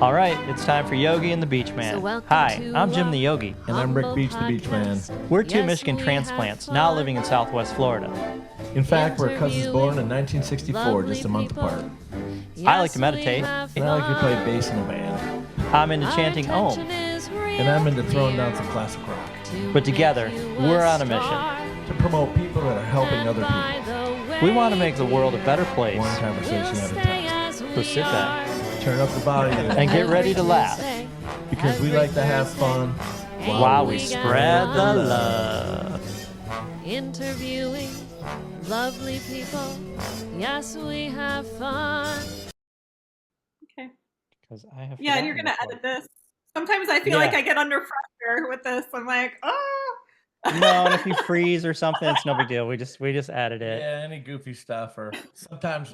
All right, it's time for Yogi and the BEACHMAN. Hi, I'm Jim the Yogi. And I'm Rick Beach, the BEACHMAN. We're two Michigan transplants now living in Southwest Florida. In fact, we're cousins born in 1964, just a month apart. I like to meditate. And I like to play bass in a band. I'm into chanting Om. And I'm into throwing down some classic rock. But together, we're on a mission to promote people that are helping other people. We want to make the world a better place. One conversation at a time. So sit back, turn up the volume, and get ready to laugh. Because we like to have fun while we spread the love. Interviewing lovely people. Yes, we have fun. Okay. Because I have. Yeah, and you're gonna edit this. Sometimes I feel like I get under pressure with this. I'm like, oh. No, and if you freeze or something, it's no big deal. We just added it. Yeah, any goofy stuff, or sometimes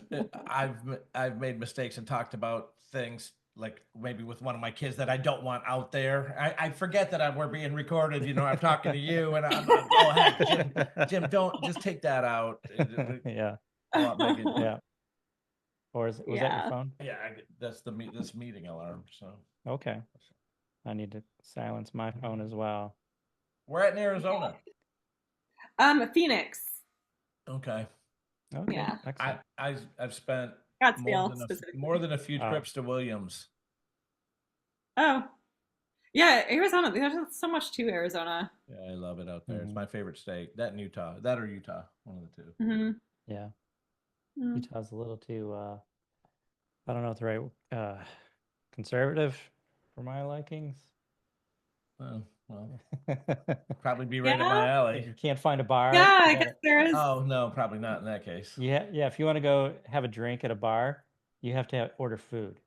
I've made mistakes and talked about things like maybe with one of my kids that I don't want out there. I forget that we're being recorded. You know, I'm talking to you, and I'm like, oh heck, Jim, don't just take that out. Yeah. Yeah. Or was that your phone? Yeah, that's this meeting alarm. So okay, I need to silence my phone as well. We're at in Arizona. Phoenix. Okay. Yeah. I've spent more than a few trips to Williams. Oh. Yeah, Arizona. There's so much to Arizona. Yeah, I love it out there. It's my favorite state. That and Utah. That or Utah. One of the two. Mm-hmm. Yeah. Utah's a little too I don't know if the right conservative for my likings. Well, probably be right in my alley. You can't find a bar. Yeah, I guess there is. Oh no, probably not in that case. Yeah. If you want to go have a drink at a bar, you have to order food.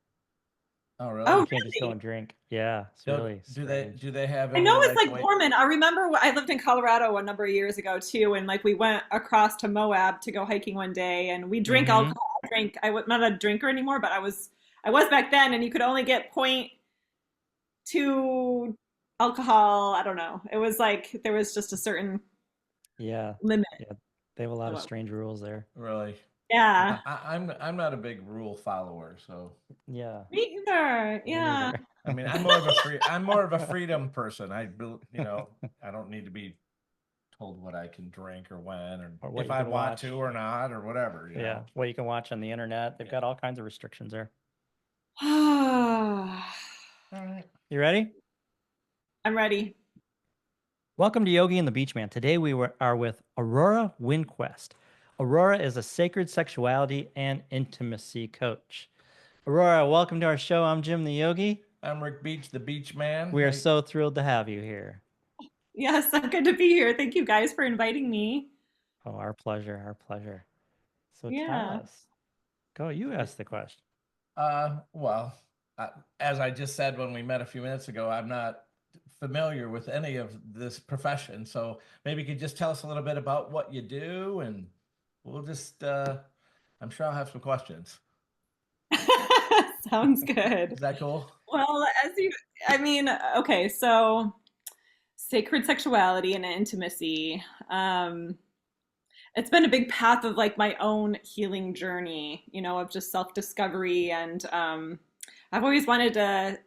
Oh really? Oh, you can't just go and drink. Yeah, it's really strange. Do they have? I know it's like Mormon. I remember I lived in Colorado a number of years ago too, and like we went across to Moab to go hiking one day, and we drink alcohol. I'm not a drinker anymore, but I was back then, and you could only get 0.2 alcohol. I don't know. It was like there was just a certain limit. Yeah, they have a lot of strange rules there. Really? Yeah. I'm not a big rule follower, so. Yeah. Me either. Yeah. I mean, I'm more of a freedom person. I don't need to be told what I can drink or when or if I want to or not or whatever. You know? What you can watch on the internet. They've got all kinds of restrictions there. All right. You ready? I'm ready. Welcome to Yogi and the BEACHMAN. Today we are with Aurora Windquist. Aurora is a sacred sexuality and intimacy coach. Aurora, welcome to our show. I'm Jim the Yogi. I'm Rick Beach, the BEACHMAN. We are so thrilled to have you here. Yes, I'm good to be here. Thank you guys for inviting me. Oh, our pleasure. Our pleasure. So tell us. Go, you ask the question. Well, as I just said when we met a few minutes ago, I'm not familiar with any of this profession. So maybe you could just tell us a little bit about what you do, and we'll just, I'm sure I'll have some questions. Sounds good. Is that cool? Well, okay, so sacred sexuality and intimacy. It's been a big path of like my own healing journey, of just self-discovery. And I've always wanted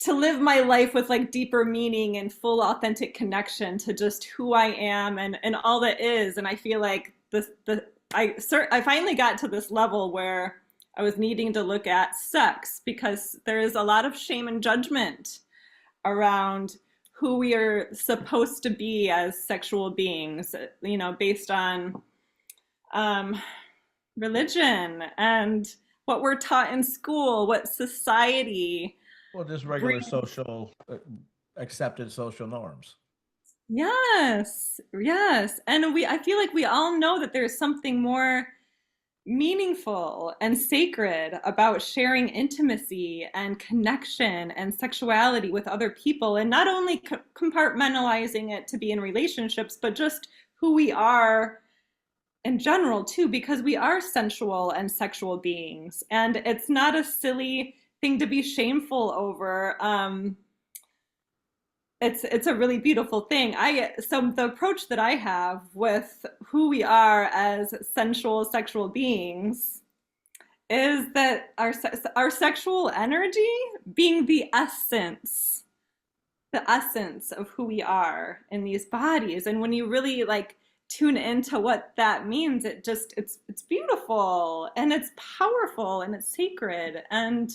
to live my life with like deeper meaning and full authentic connection to just who I am and all that is. And I feel like I finally got to this level where I was needing to look at sex because there is a lot of shame and judgment around who we are supposed to be as sexual beings, based on religion and what we're taught in school, what society. Well, just regular accepted social norms. Yes. And I feel like we all know that there's something more meaningful and sacred about sharing intimacy and connection and sexuality with other people, and not only compartmentalizing it to be in relationships, but just who we are in general too, because we are sensual and sexual beings, and it's not a silly thing to be shameful over. It's a really beautiful thing. So the approach that I have with who we are as sensual sexual beings is that our sexual energy being the essence of who we are in these bodies. And when you really like tune into what that means, it's beautiful and it's powerful and it's sacred. And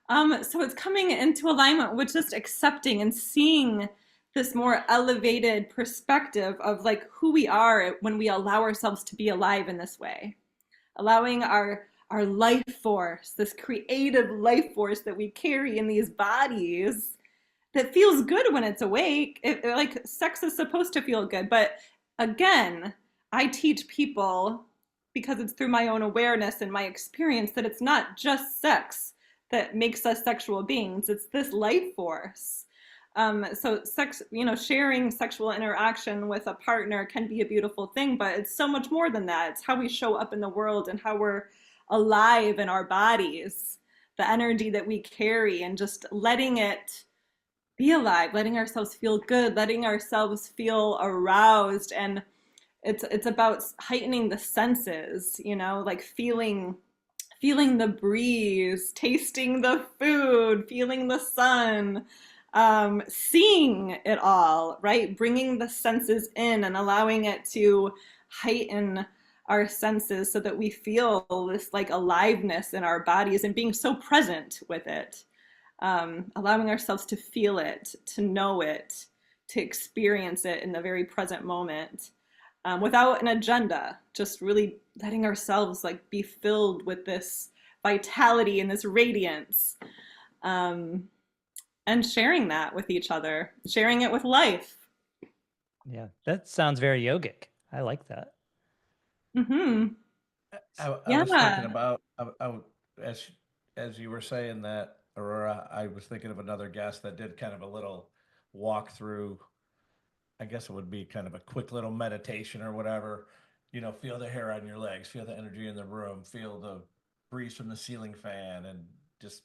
so it's coming into alignment with just accepting and seeing this more elevated perspective of like who we are when we allow ourselves to be alive in this way, allowing our life force, this creative life force that we carry in these bodies that feels good when it's awake. Like sex is supposed to feel good, but again, I teach people, because it's through my own awareness and my experience, that it's not just sex that makes us sexual beings. It's this life force. So sex, sharing sexual interaction with a partner can be a beautiful thing, but it's so much more than that. It's how we show up in the world and how we're alive in our bodies, the energy that we carry, and just letting it be alive, letting ourselves feel good, letting ourselves feel aroused. And it's about heightening the senses, like feeling the breeze, tasting the food, feeling the sun, seeing it all, right? Bringing the senses in and allowing it to heighten our senses so that we feel this like aliveness in our bodies and being so present with it. Allowing ourselves to feel it, to know it, to experience it in the very present moment, without an agenda, just really letting ourselves like be filled with this vitality and this radiance, and sharing that with each other, sharing it with life. Yeah, that sounds very yogic. I like that. Mm-hmm. I was Yeah. thinking about as you were saying that, Aurora, I was thinking of another guest that did kind of a little walk through. I guess it would be kind of a quick little meditation or whatever. Feel the hair on your legs, feel the energy in the room, feel the breeze from the ceiling fan, and just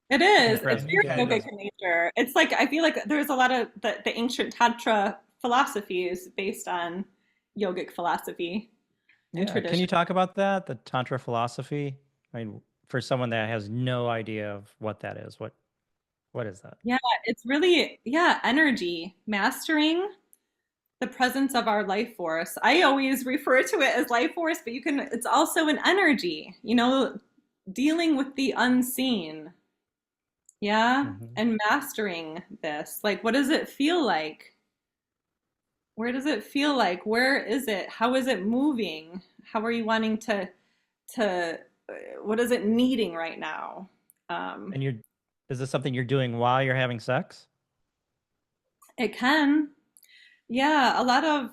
It is. It's Present, very yeah. yogic in nature. It's like, I feel like there's a lot of the ancient Tantra philosophies based on yogic philosophy and Yeah, tradition. can you talk about that, the Tantra philosophy? I mean, for someone that has no idea of what that is, what is that? Yeah, it's really, energy, mastering the presence of our life force. I always refer to it as life force, but it's also an energy, dealing with the unseen. Yeah. Mhm. And mastering this. Like, what does it feel like? Where does it feel like? Where is it? How is it moving? How are you wanting to, what is it needing right now? And is this something you're doing while you're having sex? It can. Yeah, a lot of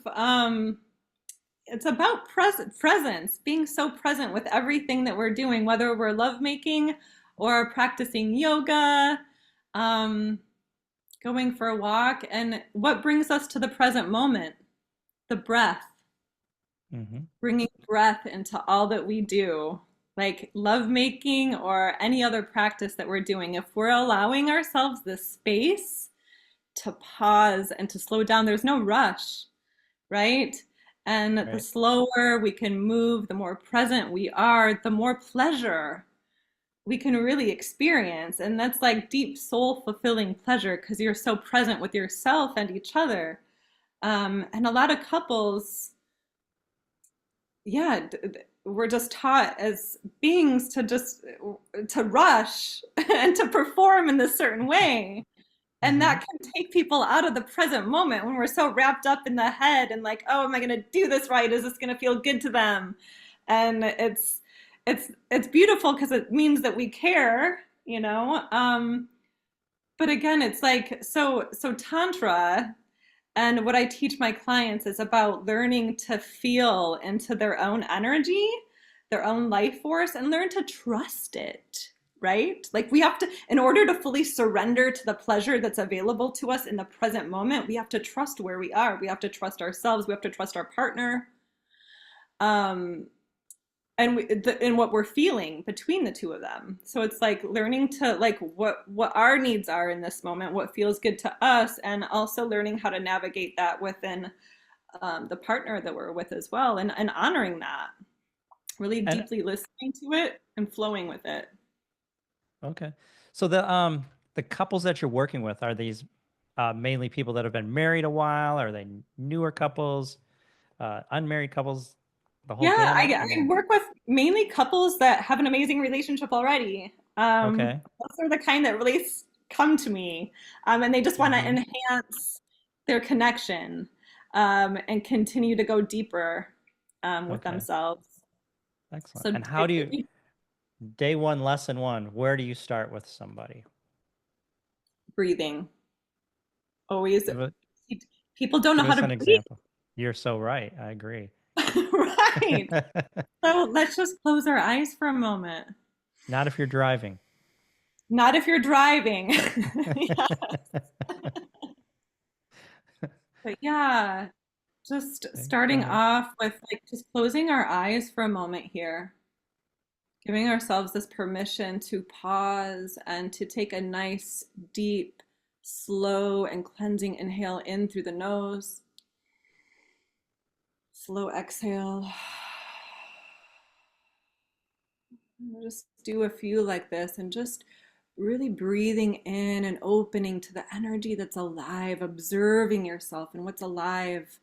it's about presence, being so present with everything that we're doing, whether we're lovemaking or practicing yoga, um, going for a walk. And what brings us to the present moment? The breath, Mm-hmm. bringing breath into all that we do, like lovemaking or any other practice that we're doing. If we're allowing ourselves this space to pause and to slow down, there's no rush, right? And the Right. slower we can move, the more present we are, the more pleasure we can really experience. And that's like deep soul fulfilling pleasure because you're so present with yourself and each other. And a lot of couples, yeah, we're just taught as beings to rush and to perform in this certain way. And that can take people out of the present moment when we're so wrapped up in the head and like, oh, am I going to do this right? Is this going to feel good to them? And it's beautiful because it means that we care, but again, it's like so Tantra and what I teach my clients is about learning to feel into their own energy, their own life force, and learn to trust it, right? Like we have to, in order to fully surrender to the pleasure that's available to us in the present moment, we have to trust where we are. We have to trust ourselves. We have to trust our partner. And in what we're feeling between the two of them. So it's like learning to like what our needs are in this moment, what feels good to us, and also learning how to navigate that within the partner that we're with as well, and honoring that. really And deeply listening to it and flowing with it. okay. So the couples that you're working with, are these mainly people that have been married a while? Are they newer couples, unmarried couples, the whole Yeah, gamut? I work with mainly couples that have an amazing relationship already. Okay. Those are the kind that really come to me, and they just want to Hmm. enhance their connection, and continue to go deeper, with Okay. themselves. Excellent. So And how do you, day one, lesson one, where do you start with somebody? breathing. Always, Give, a, people don't know give how us to an breathe. example. You're so right. I agree. Right. So let's just close our eyes for a moment. Not if you're driving. Not if you're driving. Yeah. But yeah, just Okay, go starting ahead. off with like just closing our eyes for a moment here, giving ourselves this permission to pause and to take a nice, deep, slow, and cleansing inhale in through the nose, slow exhale. Just do a few like this and just really breathing in and opening to the energy that's alive, observing yourself and what's alive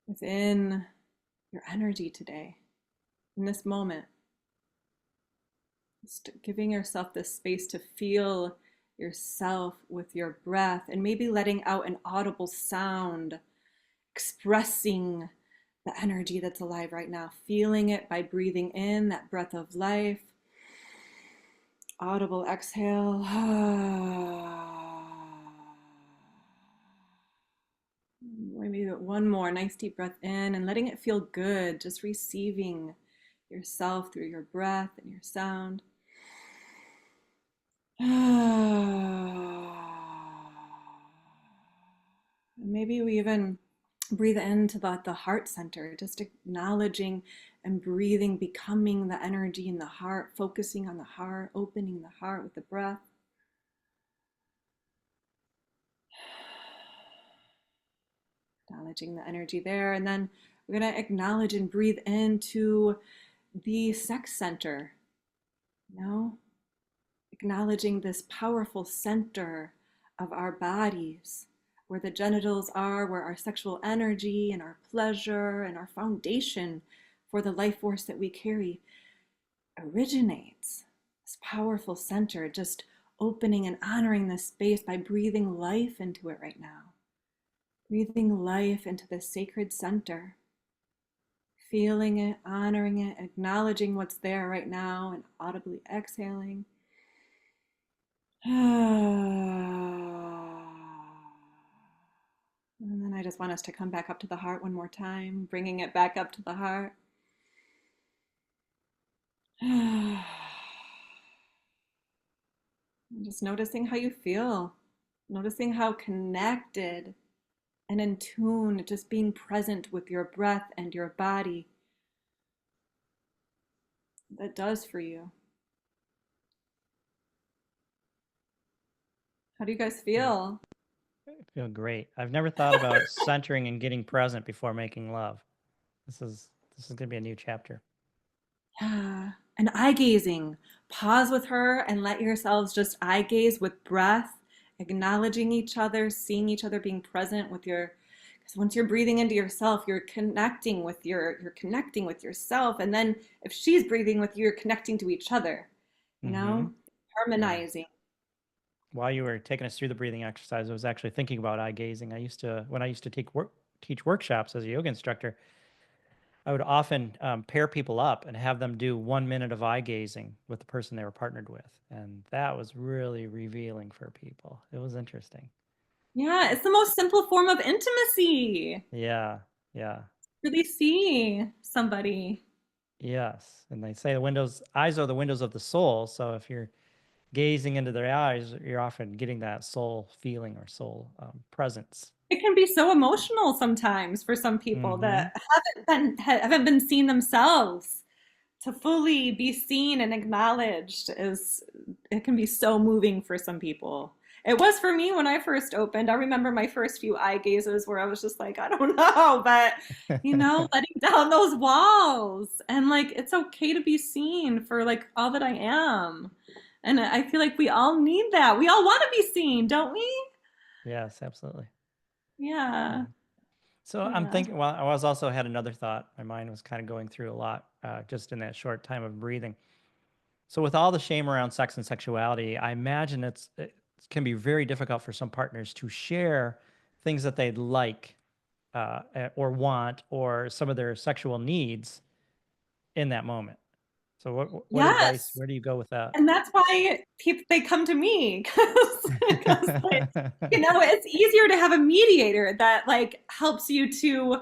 within your energy today, in this moment. Just giving yourself this space to feel yourself with your breath and maybe letting out an audible sound, expressing the energy that's alive right now, feeling it by breathing in that breath of life. Audible exhale. Maybe one more nice deep breath in and letting it feel good, just receiving yourself through your breath and your sound. Maybe we even breathe into the heart center, just acknowledging and breathing, becoming the energy in the heart, focusing on the heart, opening the heart with the breath. Acknowledging the energy there. And then we're going to acknowledge and breathe into the sex center. You know, acknowledging this powerful center of our bodies, where the genitals are, where our sexual energy and our pleasure and our foundation for the life force that we carry originates. This powerful center, just opening and honoring this space by breathing life into it right now. Breathing life into the sacred center. Feeling it, honoring it, acknowledging what's there right now, and audibly exhaling. And then I just want us to come back up to the heart one more time, bringing it back up to the heart. And just noticing how you feel, noticing how connected and in tune, just being present with your breath and your body, that does for you. How do you guys feel? I feel great. I've never thought about centering and getting present before making love. This is going to be a new chapter. Yeah. And eye gazing. Pause with her and let yourselves just eye gaze with breath, acknowledging each other, seeing each other, being present with your, because once you're breathing into yourself, you're connecting with you're connecting with yourself. And then if she's breathing with you, you're connecting to each other, you Mm-hmm. know, harmonizing. While you were taking us through the breathing exercise, I was actually thinking about eye gazing. When I used to teach workshops as a yoga instructor, I would often pair people up and have them do 1 minute of eye gazing with the person they were partnered with. And that was really revealing for people. It was interesting. Yeah, it's the most simple form of intimacy. Yeah, yeah, Really see somebody. yes. And they say eyes are the windows of the soul. So if you're gazing into their eyes, you're often getting that soul feeling or soul presence. It can be so emotional sometimes for some people Mm-hmm. that haven't been seen themselves. To fully be seen and acknowledged is, it can be so moving for some people. It was for me when I first opened. I remember my first few eye gazes where I was just like, I don't know, but letting down those walls and like it's okay to be seen for like all that I am. And I feel like we all need that. We all want to be seen, don't we? Yes, absolutely. Yeah. So I'm Yeah. thinking, well, I was also had another thought. My mind was kind of going through a lot just in that short time of breathing. So with all the shame around sex and sexuality, I imagine it can be very difficult for some partners to share things that they'd like or want or some of their sexual needs in that moment. So what advice, Yes. where do you go with that? And that's why people they come to me because it's easier to have a mediator that like helps you to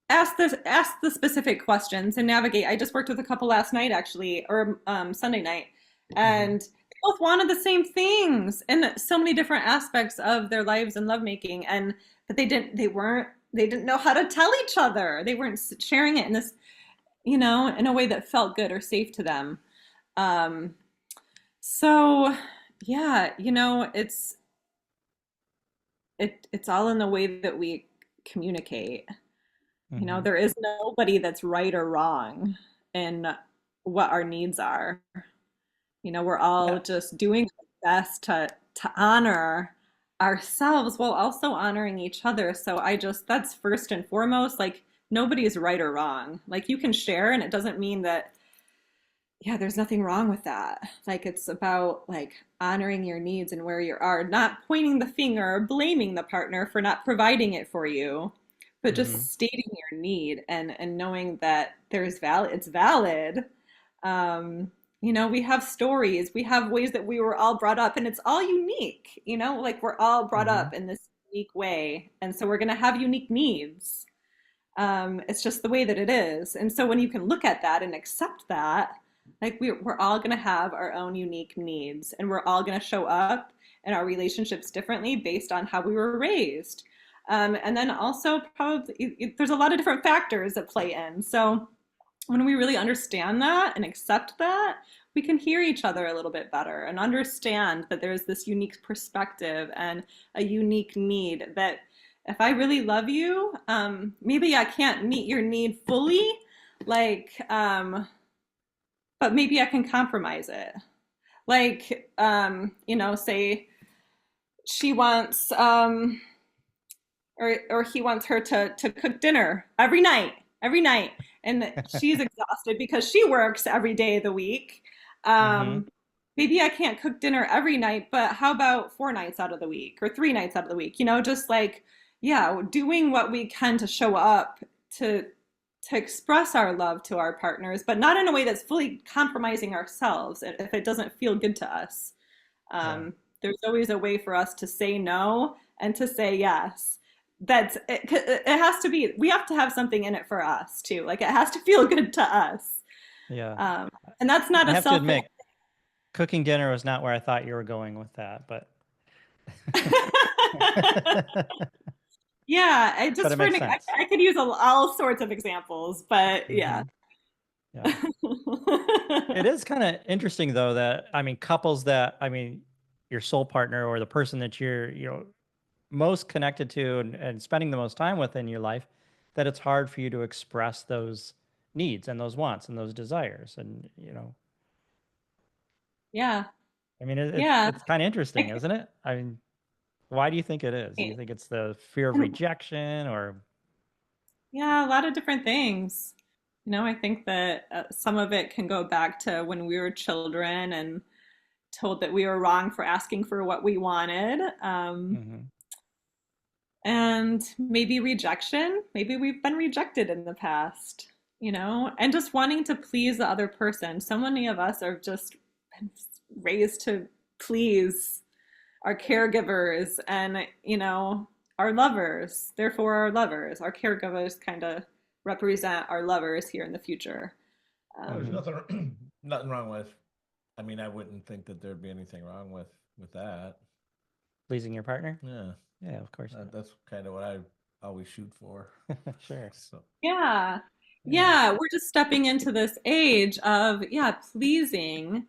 ask the specific questions and navigate. I just worked with a couple last night actually, or Sunday night, Mhm. and they both wanted the same things in so many different aspects of their lives and lovemaking, and but they didn't know how to tell each other. They weren't sharing it in this, in a way that felt good or safe to them. Um, so yeah, it's all in the way that we communicate. Mhm. There is nobody that's right or wrong in what our needs are. We're all Yeah. just doing our best to honor ourselves while also honoring each other. So that's first and foremost, like nobody is right or wrong. Like you can share and it doesn't mean that, yeah, there's nothing wrong with that. Like it's about like honoring your needs and where you are, not pointing the finger or blaming the partner for not providing it for you, but Mhm. just stating your need and knowing that it's valid. We have stories, we have ways that we were all brought up, and it's all unique, like we're all brought Mhm. up in this unique way. And so we're going to have unique needs. It's just the way that it is. And so when you can look at that and accept that, like we're all going to have our own unique needs and we're all going to show up in our relationships differently based on how we were raised. And then also, probably, there's a lot of different factors that play in. So when we really understand that and accept that, we can hear each other a little bit better and understand that there's this unique perspective and a unique need that if I really love you, maybe I can't meet your need fully, like, but maybe I can compromise it. Like, say she wants, or he wants her to cook dinner every night, and she's exhausted because she works every day of the week. Mhm. Um, maybe I can't cook dinner every night, but how about 4 nights out of the week or 3 nights out of the week? Just like, yeah, doing what we can to show up to to express our love to our partners, but not in a way that's fully compromising ourselves if it doesn't feel good to us. Yeah. There's always a way for us to say no and to say yes. It has to be, we have to have something in it for us too. Like it has to feel good to us. Yeah. Um, and that's not I a have to selfish. admit, cooking dinner was not where I thought you were going with that, but Yeah, but it makes sense. I could use all sorts of examples, but yeah. Mhm. Yeah. It is kind of interesting though that I mean couples that I mean your soul partner or the person that you're most connected to and spending the most time with in your life that it's hard for you to express those needs and those wants and those desires and Yeah, I mean yeah. it's kind of interesting, Like, isn't it? I mean, why do you think it is? Do you think it's the fear of rejection or yeah, a lot of different things. I think that some of it can go back to when we were children and told that we were wrong for asking for what we wanted. Mhm. And maybe rejection. Maybe we've been rejected in the past, and just wanting to please the other person. So many of us are just raised to please our caregivers and, our lovers. Therefore, our lovers, our caregivers kind of represent our lovers here in the future. There's Mhm. nothing nothing wrong with. I mean, I wouldn't think that there'd be anything wrong with that. Pleasing your partner? Yeah, Yeah, of course that's kind of what I always shoot for. not. Sure. So Yeah. Yeah. Yeah, we're just stepping into this age of, yeah, pleasing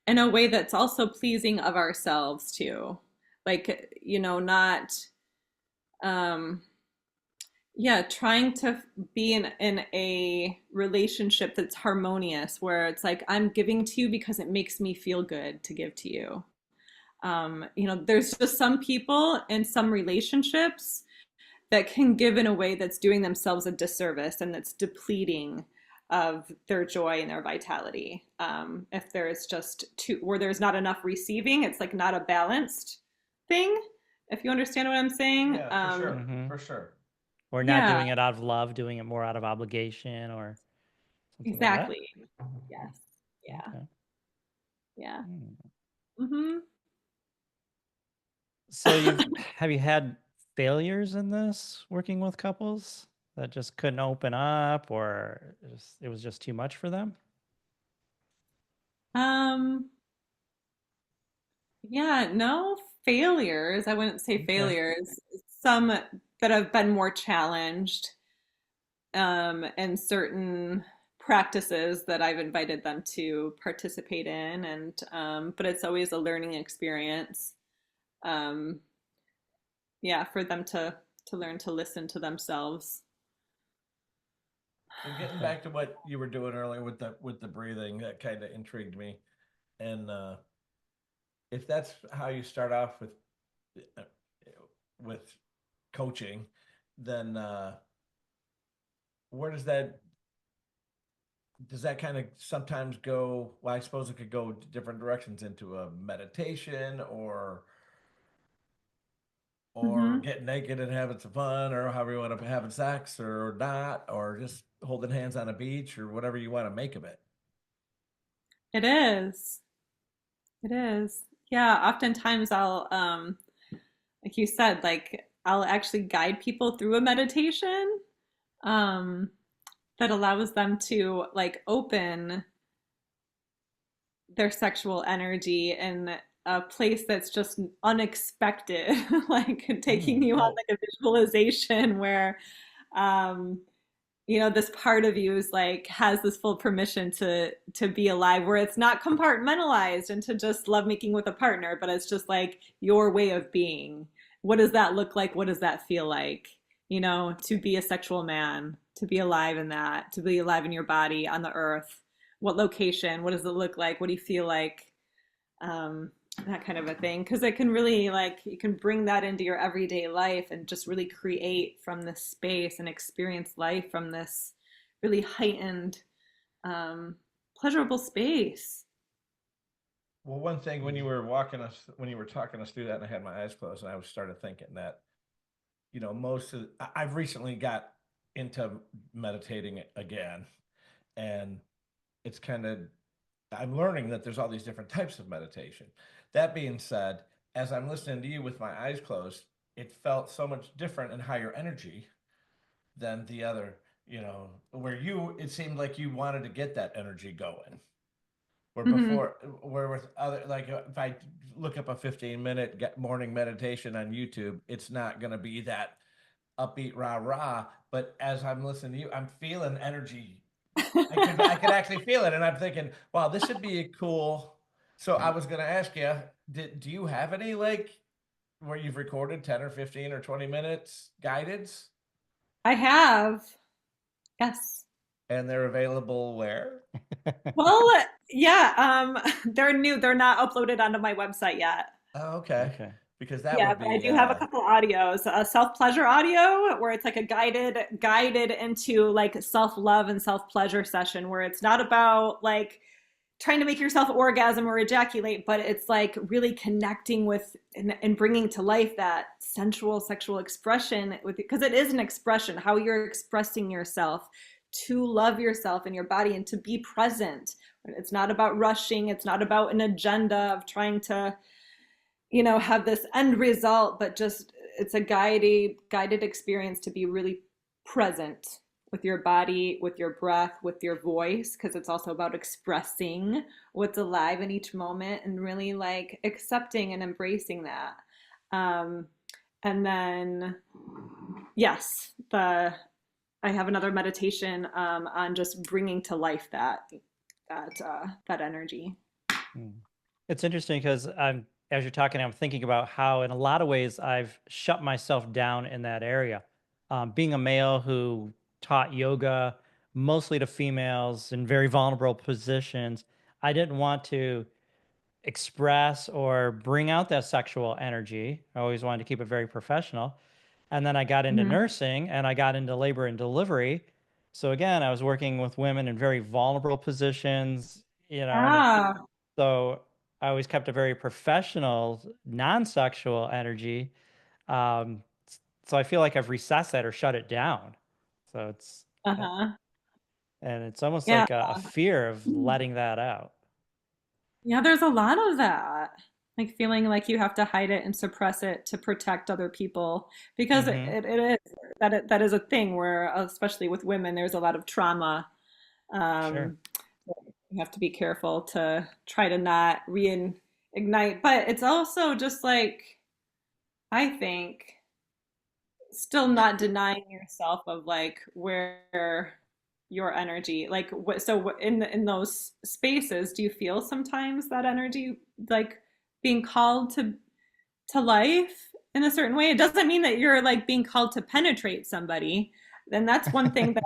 in a way that's also pleasing of ourselves too. like, not, um, yeah, trying to be in a relationship that's harmonious, where it's like, I'm giving to you because it makes me feel good to give to you. There's just some people in some relationships that can give in a way that's doing themselves a disservice and that's depleting of their joy and their vitality. If there's just where there's not enough receiving, it's like not a balanced thing, if you understand what I'm saying. Yeah, for sure. Mhm. For sure. Or not Yeah, doing it out of love, doing it more out of obligation or something like that. exactly. Yes. Yeah. Okay. Yeah. Hmm. Hmm. So have you had failures in this working with couples that just couldn't open up, or it was just too much for them? um, yeah, no failures. I wouldn't say Okay. failures. Some that have been more challenged, and certain practices that I've invited them to participate in, and but it's always a learning experience. Um, yeah, for them to learn to listen to themselves. And getting Okay. back to what you were doing earlier with the breathing, that kind of intrigued me. And if that's how you start off uh, with coaching, then where does that kind of sometimes go? Well, I suppose it could go different directions into a meditation or Hmm. getting naked and having some fun, or however you want to having sex or not, or just holding hands on a beach or whatever you want to make of it. It is. It is. Yeah, oftentimes I'll like you said, like I'll actually guide people through a meditation um that allows them to like open their sexual energy in a place that's just unexpected, like taking Hmm. you on Well, like a visualization where um this part of you is like has this full permission to be alive, where it's not compartmentalized into just lovemaking with a partner, but it's just like your way of being. What does that look like? What does that feel like? To be a sexual man, to be alive in that, to be alive in your body on the earth. What location? What does it look like? What do you feel like? um, that kind of a thing, because it can really, like, you can bring that into your everyday life and just really create from this space and experience life from this really heightened, um, pleasurable space. well, one thing when you were talking us through that, and I had my eyes closed, and I was started thinking that I've recently got into meditating again, and it's kind of I'm learning that there's all these different types of meditation. That being said, as I'm listening to you with my eyes closed, it felt so much different and higher energy than the other, where it seemed like you wanted to get that energy going. Hmm. Where with other, like if I look up a 15-minute morning meditation on YouTube, it's not going to be that upbeat rah rah. But as I'm listening to you, I'm feeling energy. I could actually feel it, and I'm thinking, wow, this should be a cool. So I was going to ask you, do you have any like where you've recorded 10 or 15 or 20 minutes guideds, I have, yes. and they're available where? Well, yeah, they're new. They're not uploaded onto my website yet. Oh, okay, Okay. because that Yeah, would but I be do have a couple audios. A self-pleasure audio where it's like a guided into like self-love and self-pleasure session, where it's not about like trying to make yourself orgasm or ejaculate, but it's like really connecting with and bringing to life that sensual sexual expression with, because it is an expression, how you're expressing yourself, to love yourself and your body and to be present. It's not about rushing. It's not about an agenda of trying to have this end result, but just it's a guided experience to be really present with your body, with your breath, with your voice, because it's also about expressing what's alive in each moment and really like accepting and embracing that. Um, and then, yes, I have another meditation on just bringing to life that energy. Hmm. It's interesting because as you're talking, I'm thinking about how, in a lot of ways, I've shut myself down in that area. Being a male who taught yoga mostly to females in very vulnerable positions, I didn't want to express or bring out that sexual energy. I always wanted to keep it very professional. And then I got into Mhm. nursing and I got into labor and delivery. So again, I was working with women in very vulnerable positions, and Ah, so I always kept a very professional, non-sexual energy. Um, so I feel like I've recessed that or shut it down. So uh-huh. and it's almost Yeah. like a fear of letting that out. Yeah, there's a lot of that. Like feeling like you have to hide it and suppress it to protect other people because Mm-hmm. it is that is a thing where especially with women there's a lot of trauma. Sure. Um, you have to be careful to try to not reignite, but it's also just like I think still not denying yourself of like where your energy like what so in those spaces do you feel sometimes that energy like being called to life in a certain way? It doesn't mean that you're like being called to penetrate somebody. And that's one thing that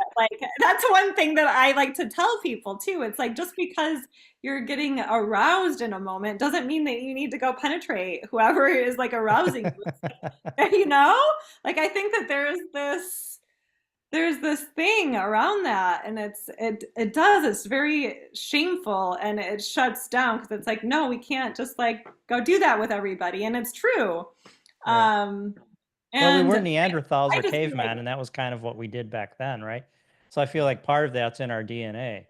I like to tell people too. It's like just because you're getting aroused in a moment doesn't mean that you need to go penetrate whoever is like arousing you. You know? Like I think that there's this thing around that and it's very shameful and it shuts down because it's like no we can't just like go do that with everybody and it's true Right. um Well, we and were Neanderthals I or just feel like cavemen, and that was kind of what we did back then, right? So I feel like part of that's in our DNA.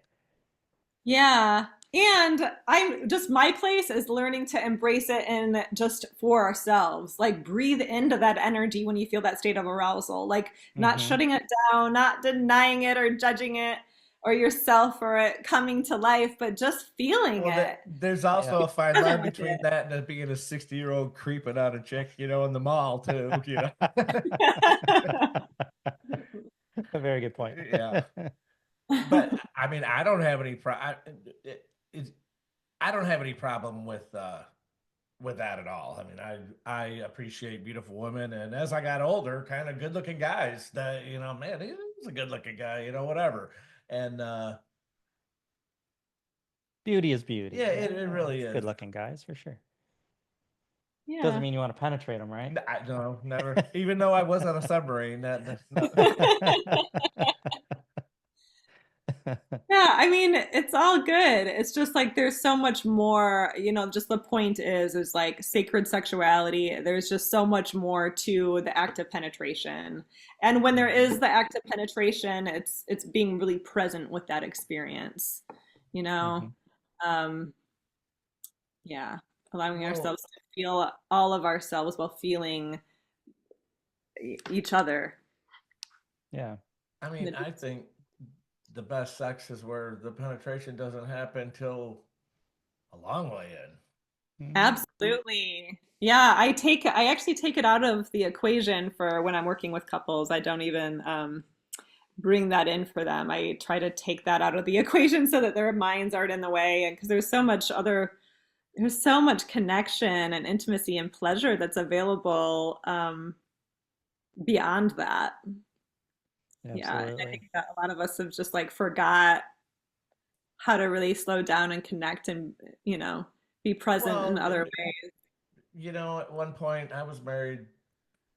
yeah and I'm just my place is learning to embrace it and just for ourselves like breathe into that energy when you feel that state of arousal like not Mm-hmm. shutting it down not denying it or judging it or yourself or it coming to life but just feeling Well, it there's Yeah. also a fine present line with between that and being a 60-year-old creeping on a chick, in the mall too, it. A very good point. Yeah. But I mean, I don't have any it, I don't have any problem with that at all. I mean, I appreciate beautiful women, and as I got older, kind of good-looking guys that, man, he's a good-looking guy, whatever. And Beauty is beauty. yeah, Yeah, it really it's is. good looking guys for sure. Doesn't Yeah. mean you want to penetrate them, right? I don't never, even though I was on a submarine, that's not. Yeah, I mean, it's all good. It's just like there's so much more, just the point is like sacred sexuality. There's just so much more to the act of penetration. And when there is the act of penetration, it's being really present with that experience, you know? Hmm. Um, yeah, allowing Well, ourselves to feel all of ourselves while feeling each other. Yeah. I mean, I think the best sex is where the penetration doesn't happen till a long way Hmm. Absolutely. Yeah, I actually take it out of the equation for when I'm working with couples. I don't even bring that in for them. I try to take that out of the equation so that their minds aren't in the way and because there's so much connection and intimacy and pleasure that's available beyond that. Yeah, and I Absolutely. think that a lot of us have just like forgot how to really slow down and connect and, be present in well, other ways. at one point I was married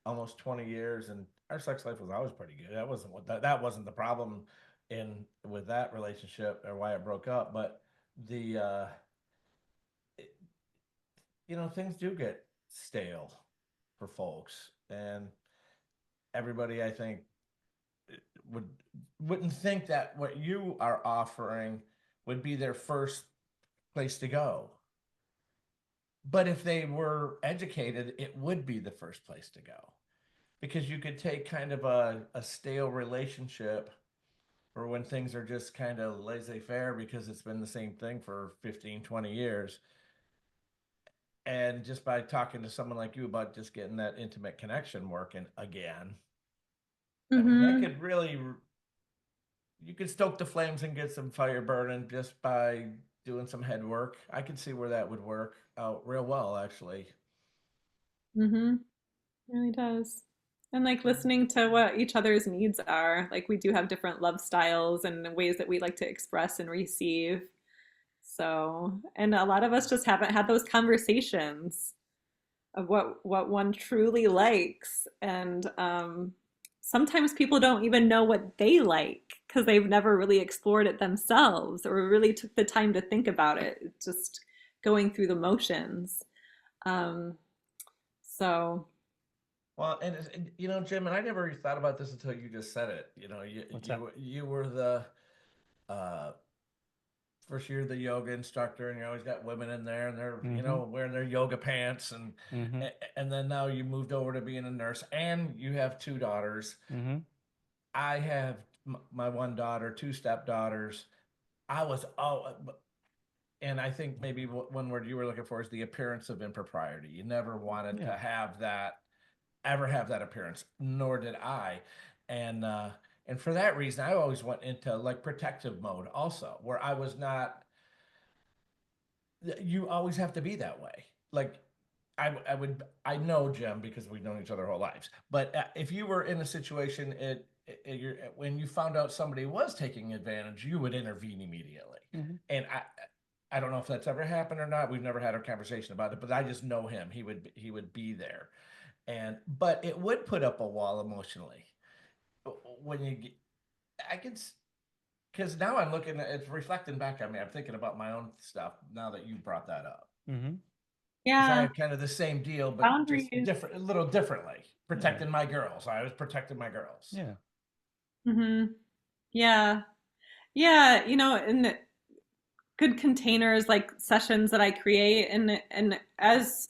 almost 20 years, and our sex life was always pretty good. That wasn't the problem in with that relationship or why it broke up. But the it- things do get stale for folks, and everybody I think would wouldn't think that what you are offering would be their first place to go. But if they were educated, it would be the first place to go, because you could take kind of a stale relationship, or when things are just kind of laissez-faire because it's been the same thing for 15, 20 years, and just by talking to someone like you about just getting that intimate connection working again, I mean, that Hmm. could really, you could stoke the flames and get some fire burning just by doing some head work. I could see where that would work out real well, actually. Mm-hmm. Really does. And like listening to what each other's needs are. Like we do have different love styles and ways that we like to express and receive. So, and a lot of us just haven't had those conversations of what one truly likes. And sometimes people don't even know what they like because they've never really explored it themselves or really took the time to think about it. It's just going through the motions. Um, so, Well, and you know, Jim, and I never really thought about this until you just said it. You know, What's that? you were the uh, first year the yoga instructor, and you always got women in there, and they're you Mm-hmm. know wearing their yoga pants, Mm-hmm. and then now you moved over to being a nurse, and you have two daughters. Mm-hmm. I have my one daughter, two stepdaughters. I was and I think maybe one word you were looking for is the appearance of impropriety. You never wanted Yeah. to have that, ever have that appearance, nor did I. And and for that reason, I always went into like protective mode also, where I was not, you always have to be that way. Like I know Jim because we've known each other our whole lives. But if you were in a situation, when you found out somebody was taking advantage, you would intervene immediately. Mm-hmm. And I don't know if that's ever happened or not. We've never had a conversation about it, but I just know him. He would be there, and but it would put up a wall emotionally when you get. I can because now I'm looking at it's reflecting back on me. I'm thinking about my own stuff now that you brought that up. Mm-hmm. Because I yeah, had kind of the same deal, but just boundaries. different, a little differently. Protecting my girls. I was protecting my girls. Yeah. Hmm. Yeah. Yeah, in the good containers like sessions that I create and as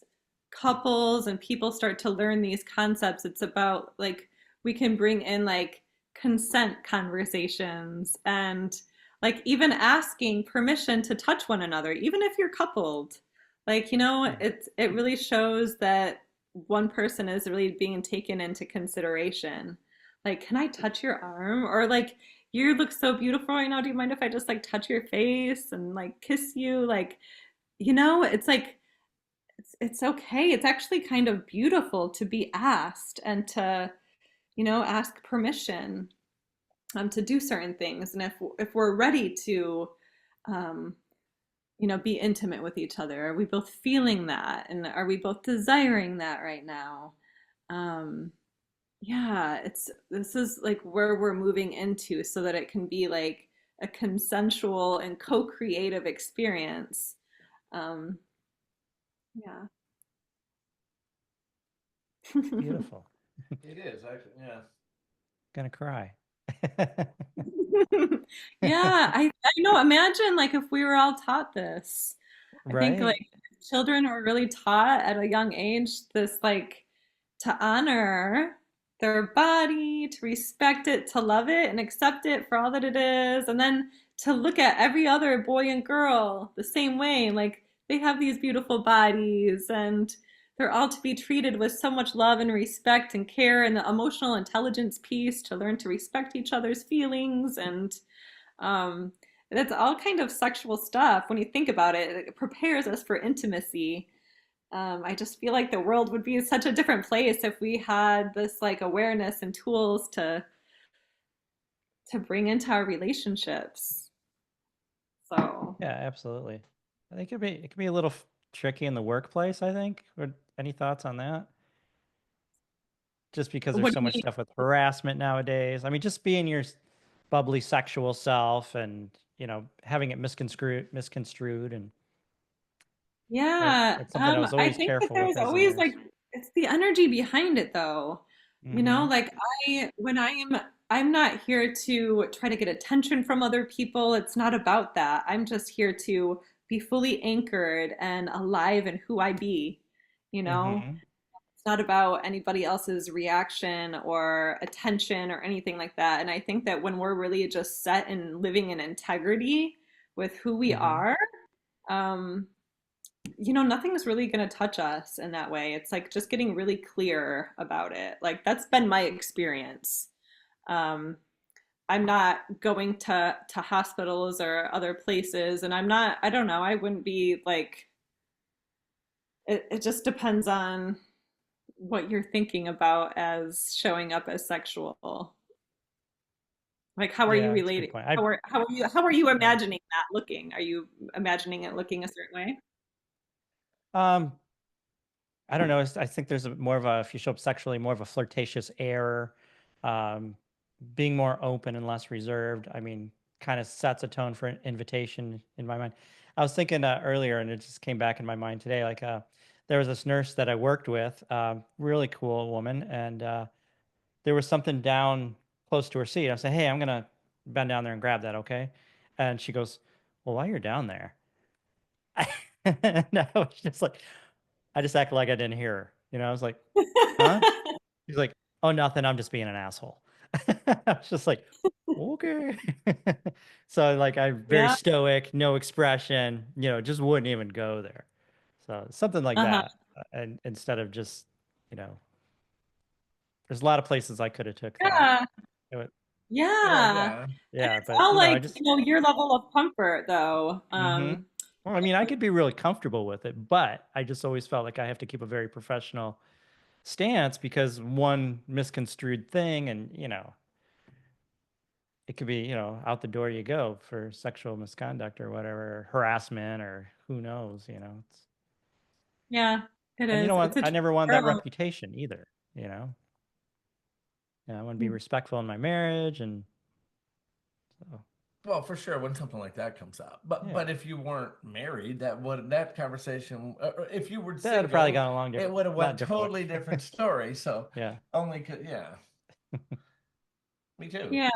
couples and people start to learn these concepts, it's about like we can bring in like consent conversations and like even asking permission to touch one another, even if you're coupled. Like, Yeah. it really shows that one person is really being taken into consideration. Like, can I touch your arm? Or like, you look so beautiful right now. Do you mind if I just like touch your face and like kiss you? Like, it's like it's okay. It's actually kind of beautiful to be asked and to, ask permission to do certain things. And if we're ready to um, be intimate with each other, are we both feeling that? And are we both desiring that right now? Um, yeah, this is like where we're moving into so that it can be like a consensual and co-creative experience. Um, yeah. Beautiful. It is actually, yeah. Gonna cry. Yeah, I know. Imagine like if we were all taught this. I think Right. like children were really taught at a young age this like to honor their body, to respect it, to love it and accept it for all that it is, and then to look at every other boy and girl the same way. Like they have these beautiful bodies and they're all to be treated with so much love and respect and care and the emotional intelligence piece to learn to respect each other's feelings and um, that's all kind of sexual stuff. When you think about it, it prepares us for intimacy. I just feel like the world would be such a different place if we had this like awareness and tools to bring into our relationships. So, Yeah, absolutely. I think it could be a little tricky in the workplace, I think. Or any thoughts on that? Just because there's what so do you much mean? stuff with harassment nowadays. I mean, just being your bubbly sexual self and, having it misconstrued and Yeah, it's something I was I always think that careful with there's as a always like nurse. it's the energy behind it though. Mm-hmm. Like I'm not here to try to get attention from other people. It's not about that. I'm just here to be fully anchored and alive in who I be, you know? Mm-hmm. It's not about anybody else's reaction or attention or anything like that. And I think that when we're really just set and living in integrity with who we Mm-hmm. are, um, nothing's really going to touch us in that way. It's like just getting really clear about it. Like that's been my experience. Um, I'm not going to hospitals or other places, and I don't know, I wouldn't be like, it just depends on what you're thinking about as showing up as sexual. Like, how are you Yeah, that's a good relating? point. How are you Right. imagining that looking? Are you imagining it looking a certain way? Um, I don't know. I think there's more of a, if you show up sexually, more of a flirtatious air, um, being more open and less reserved. I mean, kind of sets a tone for an invitation in my mind. I was thinking earlier, and it just came back in my mind today. Like, there was this nurse that I worked with, really cool woman, and there was something down close to her seat. I said, "Hey, I'm gonna bend down there and grab that, okay?" And she goes, "Well, while you're down there," and I was just like, I just acted like I didn't hear her. I was like, "Huh?" She's like, "Oh, nothing. I'm just being an asshole." I was just like, "Okay." So like, I'm very Yeah. stoic, no expression. Just wouldn't even go there. So something like Uh-huh. that, and instead of just, you know, there's a lot of places I could have took that. Yeah. It would- Well, Yeah. yeah. And Yeah, It's but all I like, just. your level of comfort though. Hmm. Well, I mean, I could be really comfortable with it, but I just always felt like I have to keep a very professional stance because one misconstrued thing, and it could be, out the door you go for sexual misconduct or whatever, or harassment, or who knows. Yeah, it And you is. know It's what? a I tricky never wanted that world. reputation either. You know, I want to be respectful in my marriage, and so Well, for sure, when something like that comes up. But yeah, if you weren't married, that conversation, if you were that would have probably single, gone along it different, would have a lot went different totally different story. So way. only could, yeah, me too. Yeah,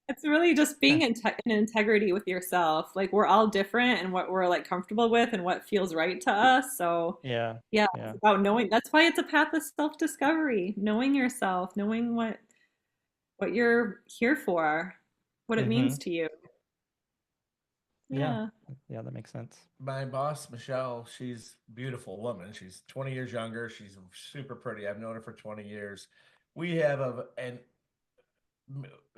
it's really just being in integrity with yourself. Like, we're all different and what we're like comfortable with and what feels right to us. So Yeah, yeah, it's yeah. about knowing. That's why it's a path of self-discovery, knowing yourself, knowing what you're here for, what it Hmm. means to you. Yeah, Yeah. yeah, that makes sense. My boss, Michelle, she's a beautiful woman. She's 20 years younger. She's super pretty. I've known her for 20 years. We have and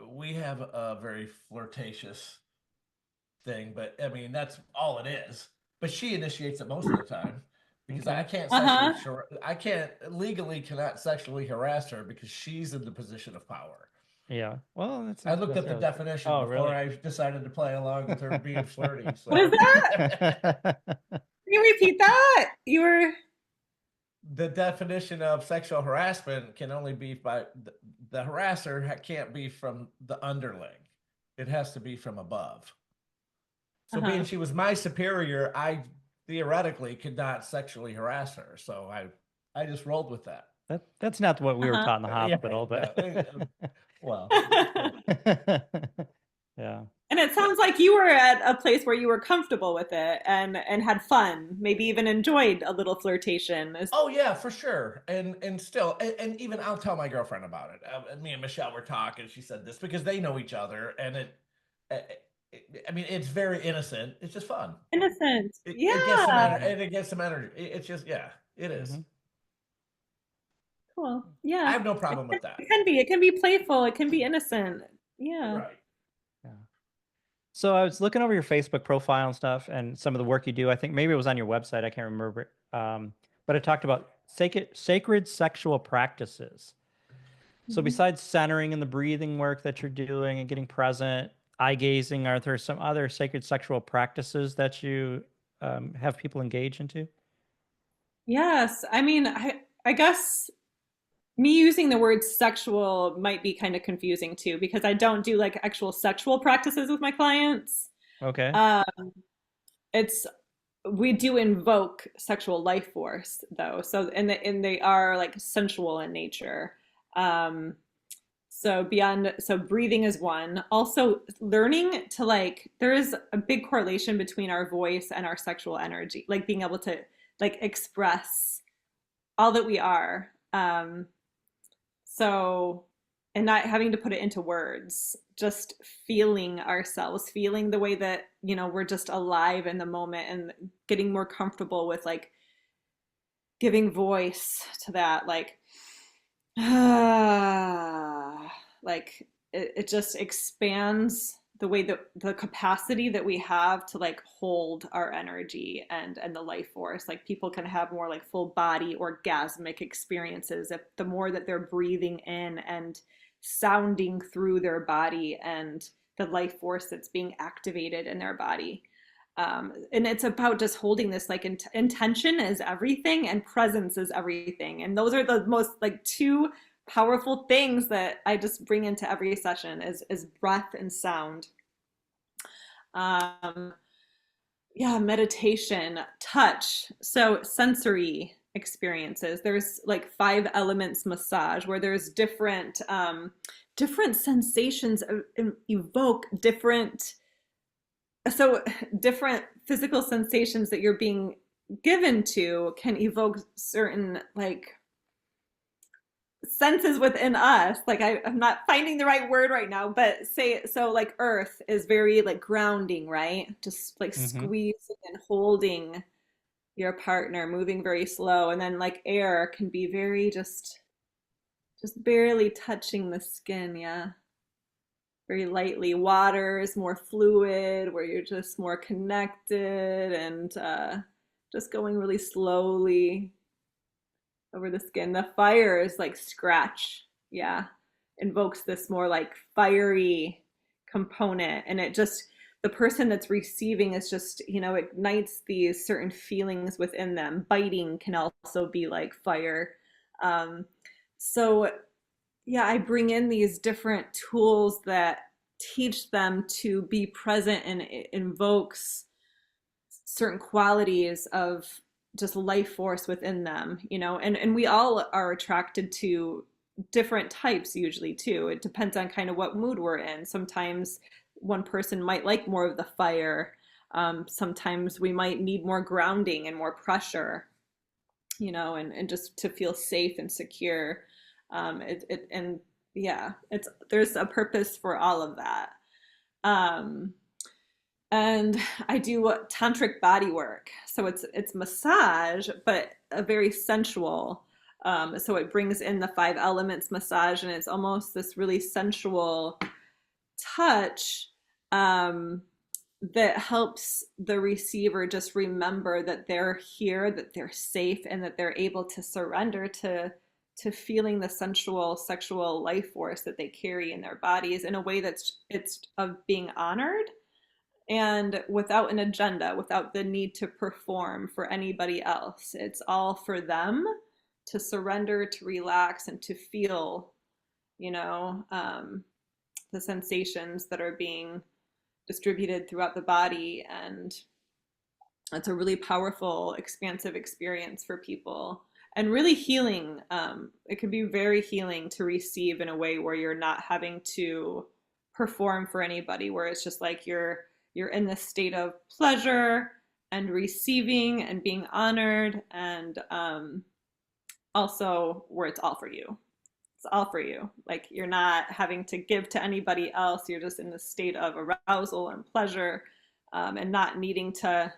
we have a very flirtatious thing, but I mean that's all it is. But she initiates it most of the time because Okay. Uh-huh. I can't legally cannot sexually harass her because she's in the position of power. Yeah. Well, I looked up the yeah. definition Oh, before really? I decided to play along with her being flirty. What is So that? Can you repeat that? You were the definition of sexual harassment can only be by the harasser can't be from the underling. It has to be from above. So being uh-huh. she was my superior, I theoretically could not sexually harass her. So I just rolled with that. That's not what we were Uh-huh. taught in the Yeah, hospital, no, but well, yeah. And it sounds like you were at a place where you were comfortable with it and had fun, maybe even enjoyed a little flirtation. oh yeah, for sure. And still, and even I'll tell my girlfriend about it. Me and Michelle were talking. She said this because they know each other, and uh, I mean, it's very innocent. It's just fun. Innocent. It gets some Yeah. and it gets some energy. It's just yeah, it is. Hmm. Cool. I Yeah. have no problem with that. It can be. It can be playful. It can be innocent. Yeah. Right. Yeah. So I was looking over your Facebook profile and stuff, and some of the work you do. I think maybe it was on your website. I can't remember. But it talked about sacred sexual practices. So Mhm. besides centering and the breathing work that you're doing and getting present, eye gazing, are there some other sacred sexual practices that you have people engage into? Yes. I mean, I guess me using the word sexual might be kind of confusing too, because I don't do like actual sexual practices with my clients. Okay. Um, it's we do invoke sexual life force though. So and they are like sensual in nature. Um, so breathing is one. Also learning to like there is a big correlation between our voice and our sexual energy, like being able to like express all that we are. So, and not having to put it into words, just feeling ourselves, feeling the way that, we're just alive in the moment and getting more comfortable with like giving voice to that, like, ah, like it just expands the way that the capacity that we have to like hold our energy and the life force. Like people can have more like full body orgasmic experiences if the more that they're breathing in and sounding through their body and the life force that's being activated in their body. And it's about just holding this like intention is everything and presence is everything. And those are the most like two powerful things that I just bring into every session is breath and sound. Um, yeah, meditation, touch, so sensory experiences. There's like 5 elements massage where there's different sensations evoke different, so different physical sensations that you're being given to can evoke certain like senses within us. Like I'm not finding the right word right now, but say so like earth is very like grounding, right? Just like Mm-hmm. squeezing and holding your partner, moving very slow. And then like air can be very just barely touching the skin, yeah. Very lightly. Water is more fluid, where you're just more connected and just going really slowly over the skin. The fire is like scratch, yeah, invokes this more like fiery component, and it just the person that's receiving is just ignites these certain feelings within them. Biting can also be like fire. So yeah, I bring in these different tools that teach them to be present, and it invokes certain qualities of just life force within them, and we all are attracted to different types usually too. It depends on kind of what mood we're in. Sometimes one person might like more of the fire. Sometimes we might need more grounding and more pressure, and just to feel safe and secure. And yeah, there's a purpose for all of that. Um, and I do tantric body work. So it's massage, but a very sensual. So it brings in the 5 elements massage, and it's almost this really sensual touch that helps the receiver just remember that they're here, that they're safe, and that they're able to surrender to feeling the sensual sexual life force that they carry in their bodies in a way that's it's of being honored and without an agenda, without the need to perform for anybody else. It's all for them to surrender, to relax, and to feel, the sensations that are being distributed throughout the body. And it's a really powerful, expansive experience for people and really healing. It can be very healing to receive in a way where you're not having to perform for anybody, where it's just like you're in this state of pleasure and receiving and being honored, and also where it's all for you. It's all for you. Like you're not having to give to anybody else. You're just in the state of arousal and pleasure, and not needing to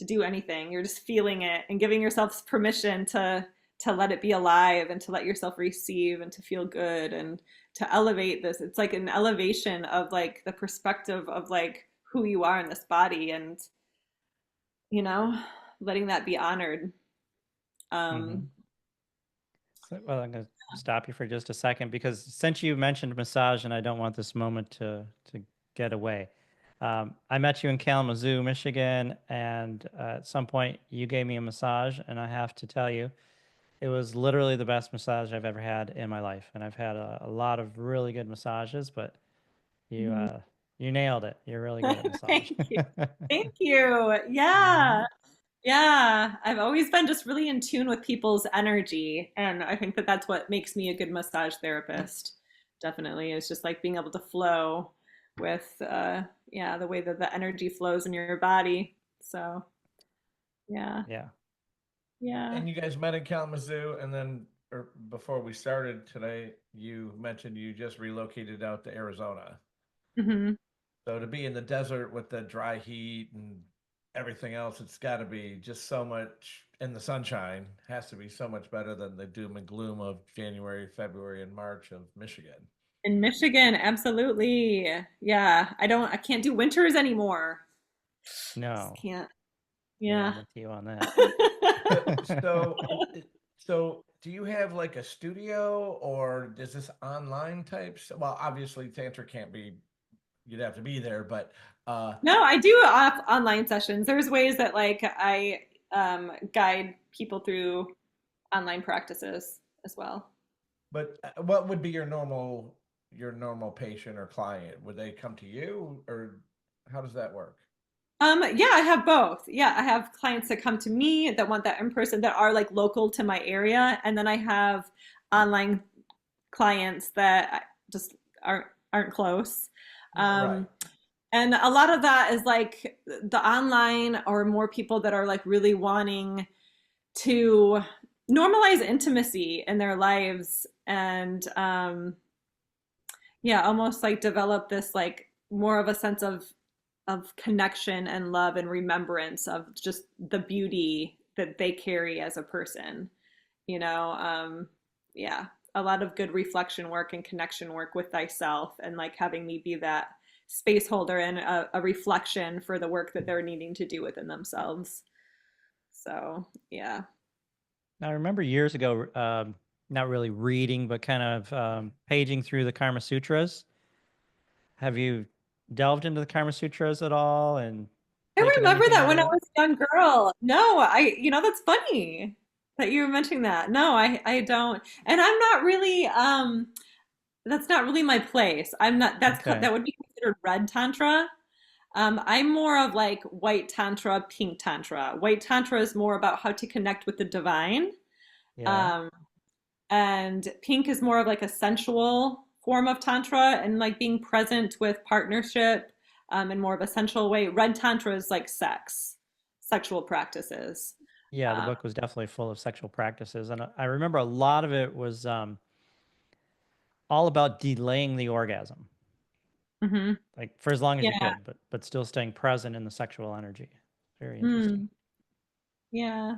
do anything. You're just feeling it and giving yourself permission to let it be alive and to let yourself receive and to feel good and to elevate this. It's like an elevation of like the perspective of like who you are in this body, and letting that be honored. Mm-hmm. Well, I'm going to stop you for just a second, because since you mentioned massage, and I don't want this moment to get away. I met you in Kalamazoo, Michigan, and at some point you gave me a massage, and I have to tell you, it was literally the best massage I've ever had in my life. And I've had a lot of really good massages, but you you nailed it. You're really good at massage. Thank you. Thank you. Yeah. Yeah, I've always been just really in tune with people's energy, and I think that that's what makes me a good massage therapist. Definitely, is just like being able to flow with, yeah, the way that the energy flows in your body. So, yeah, Yeah. yeah. And you guys met in Kalamazoo, and then or before we started today, you mentioned you just relocated out to Arizona. Hmm. So to be in the desert with the dry heat and everything else, it's got to be just so much in the sunshine. Has to be so much better than the doom and gloom of January, February, and March of Michigan. In Michigan, absolutely. Yeah, I can't do winters anymore. Just No. can't. Yeah, Yeah. I'm with you on that. So, so do you have like a studio or is this online types? Well, obviously Tantra can't be, you'd have to be there, but No, I do online sessions. There's ways that like I guide people through online practices as well. what would be your normal patient or client? Would they come to you or how does that work? Yeah, I have both. Yeah, I have clients that come to me that want that in person that are like local to my area, and then I have online clients that just aren't close. Right. Um, and a lot of that is like the online or more people that are like really wanting to normalize intimacy in their lives and yeah, almost like develop this like more of a sense of connection and love and remembrance of just the beauty that they carry as a person, you know. Yeah, a lot of good reflection work and connection work with thyself and like having me be that space holder and a reflection for the work that they're needing to do within themselves. So yeah. Now, I remember years ago, not really reading, but kind of paging through the Karma Sutras. Have you delved into the Karma Sutras at all and I taken remember anything that out of when I that? was a young girl. No, that's funny that you were mentioning that. No, I don't. And I'm not really, that's not really my place. I'm not, Okay. that would be considered red tantra. I'm more of like white tantra, pink tantra. White tantra is more about how to connect with the divine. Yeah. Um, and pink is more of like a sensual form of tantra and like being present with partnership in more of a sensual way. Red tantra is like sexual practices. Yeah, the um, book was definitely full of sexual practices. And I remember a lot of it was all about delaying the orgasm, mhm. like for as long as you Yeah. could, but still staying present in the sexual energy. Very interesting. Mm, yeah,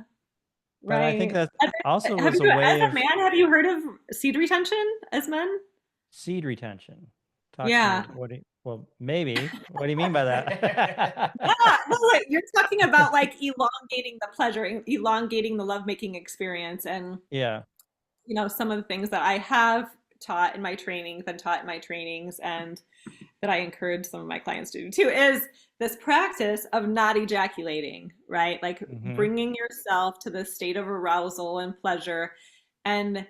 But I think right. that also Have was a you, as way a of man, have you heard of seed retention as men? seed retention. Talk to Yeah. me. Well, maybe. What do you mean by that? Yeah, no, wait, you're talking about like elongating the pleasure, elongating the lovemaking experience. And Yeah. some of the things that I have taught in my trainings and taught in my trainings and that I encourage some of my clients to do too is this practice of not ejaculating, right? Like Hmm. bringing yourself to this state of arousal and pleasure and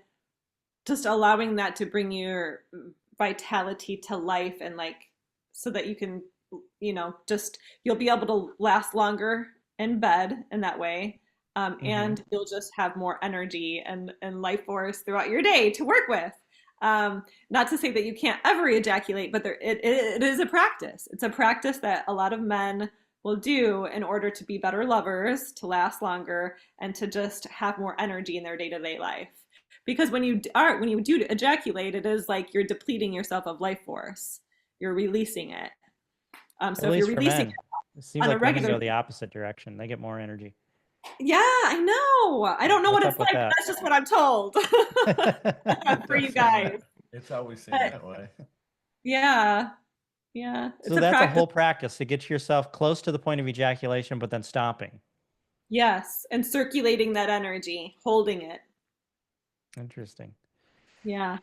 just allowing that to bring your vitality to life and like so that you can, just you'll be able to last longer in bed in that way. Hmm. And you'll just have more energy and life force throughout your day to work with. Not to say that you can't ever ejaculate, but it is a practice. It's a practice that a lot of men will do in order to be better lovers, to last longer, and to just have more energy in their day-to-day life. Because when you do ejaculate, it is like you're depleting yourself of life force. You're releasing it. At So if you're least for releasing men. it It seems on a like women regular, go the opposite direction. They get more energy. yeah, I know. I don't know what What's it's up with like, but that? that's just what I'm told It for does you seem guys. that. It's always seemed But that way. yeah, yeah, it's So a that's a practice. whole practice to get yourself close to the point of ejaculation, but then stopping. Yes, and circulating that energy, holding it. Interesting. Yeah.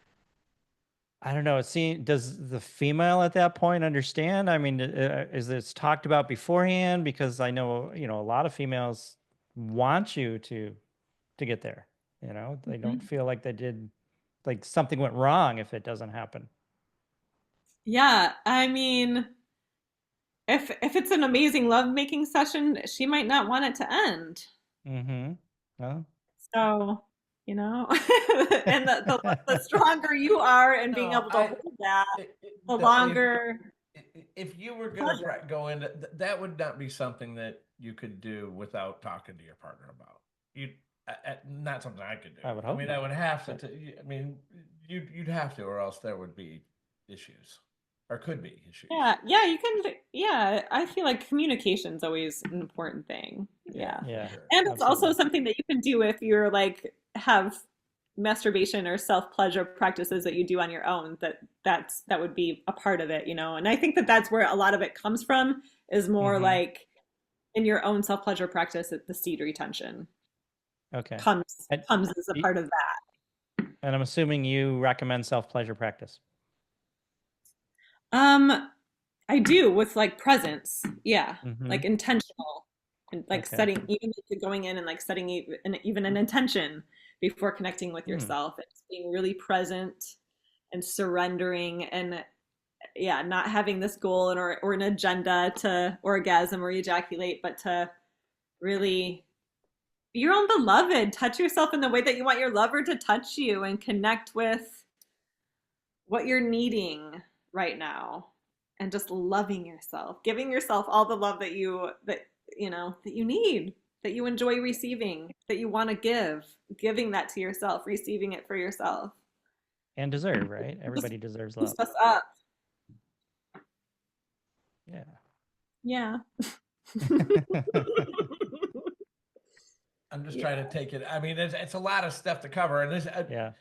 I don't know. Does the female at that point understand? I mean, is this talked about beforehand? Because I know, a lot of females want you to get there. They don't Mhm. feel like they did, like something went wrong if it doesn't happen. Yeah, I mean, if it's an amazing lovemaking session, she might not want it to end. Mm-hmm. Well, So, and the stronger you are in being No, able to hold that, the no, longer if you were gonna pleasure. go into that would not be something that you could do without talking to your partner about. You not something I could do. I would I hope mean, I not. would have to. But I mean, you'd have to, or else there would be issues, or could be issues. Yeah, yeah, you can. Yeah, I feel like communication's always an important thing. Yeah, Yeah. for yeah, sure. And it's also absolutely. something that you can do if you're like have masturbation or self-pleasure practices that you do on your own, that would be a part of it, you know. And I think that that's where a lot of it comes from, is more Mm-hmm. like in your own self-pleasure practice, the seed retention Okay. comes And, as a part of that. and I'm assuming you recommend self-pleasure practice. I do, with like presence. Yeah. Mm-hmm. Like intentional, and like Okay. setting, even like going in and like setting even an intention before connecting with Hmm. yourself, and just being really present and surrendering, and yeah, not having this goal or an agenda to orgasm or ejaculate, but to really be your own beloved, touch yourself in the way that you want your lover to touch you, and connect with what you're needing right now, and just loving yourself, giving yourself all the love that you need, that you enjoy receiving, that you want to give, giving that to yourself, receiving it for yourself. And deserve, right? Everybody deserves love. Boost us up. Yeah. Yeah. I'm just trying to take it. I mean, it's a lot of stuff to cover, and this, Yeah.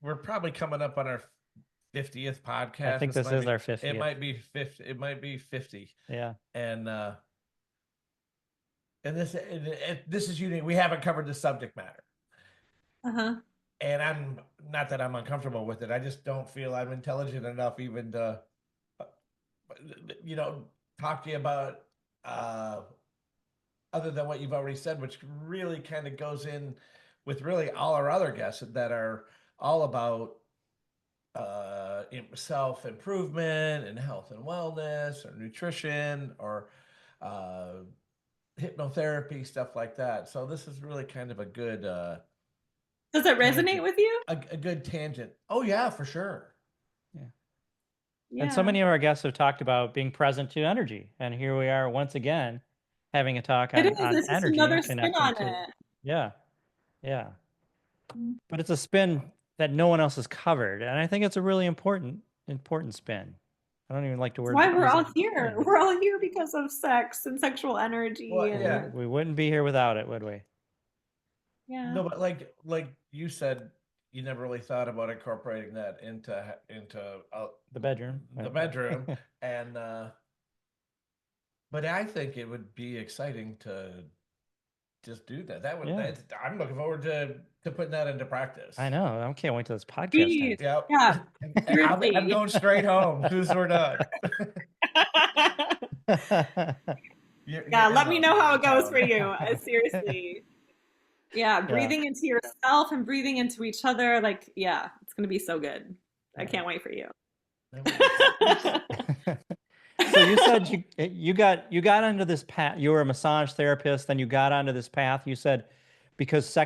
we're probably coming up on our 50th podcast. I think this is our 50th. It might be 50. It might be 50. Yeah. And this is unique. We haven't covered the subject matter. Uh-huh. And I'm not that I'm uncomfortable with it. I just don't feel I'm intelligent enough even to, talk to you about other than what you've already said, which really kind of goes in with really all our other guests that are all about self-improvement and health and wellness or nutrition or hypnotherapy, stuff like that. So this is really kind of a good Does it resonate tangent. with you? A good tangent. Oh yeah, for sure. And so Yeah. many of our guests have talked about being present to energy. And here we are once again having a talk on, It is. on It's just energy another and spin connecting on to it. Yeah. Yeah. Mm. But it's a spin that no one else has covered. And I think it's a really important spin. I don't even like the word. That's why we're all use it. here. Yeah. We're all here because of sex and sexual energy. Well, and yeah. We wouldn't be here without it, would we? yeah. No, but like you said, you never really thought about incorporating that into The bedroom. the bedroom, and but I think it would be exciting to just do that. That would. Yeah. I'm looking forward to putting that into practice. I know. I can't wait till this podcast Please. ends. Yep. Yeah. I'm going straight home as soon as we're done. Yeah, let me know how it goes for you. Seriously. Yeah, breathing into yourself and breathing into each other. Like, yeah, it's going to be so good. I can't wait for you. So you said you got onto this path. You were a massage therapist, then you got onto this path. You said because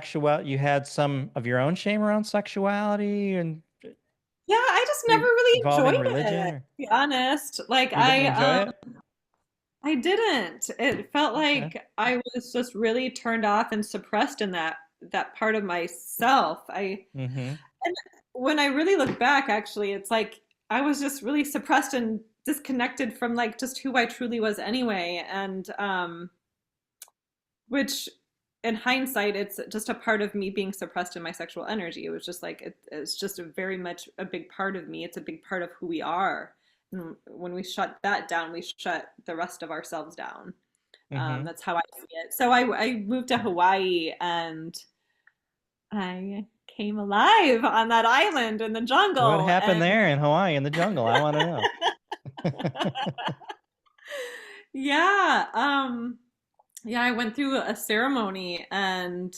you had some of your own shame around sexuality, and Yeah, I just never really involving enjoyed religion, it, or- to be honest. Like you didn't enjoy it? I didn't. It felt Okay. like I was just really turned off and suppressed in that part of myself. Mm-hmm. When I really look back, actually, it's like I was just really suppressed and disconnected from like just who I truly was anyway. And which in hindsight, it's just a part of me being suppressed in my sexual energy. It was just like it's just very much a big part of me. It's a big part of who we are. And when we shut that down, we shut the rest of ourselves down. Mm-hmm. That's how I see it. So I moved to Hawaii, and I came alive on that island in the jungle. What happened there in Hawaii in the jungle? I want to know. Yeah. I went through a ceremony, and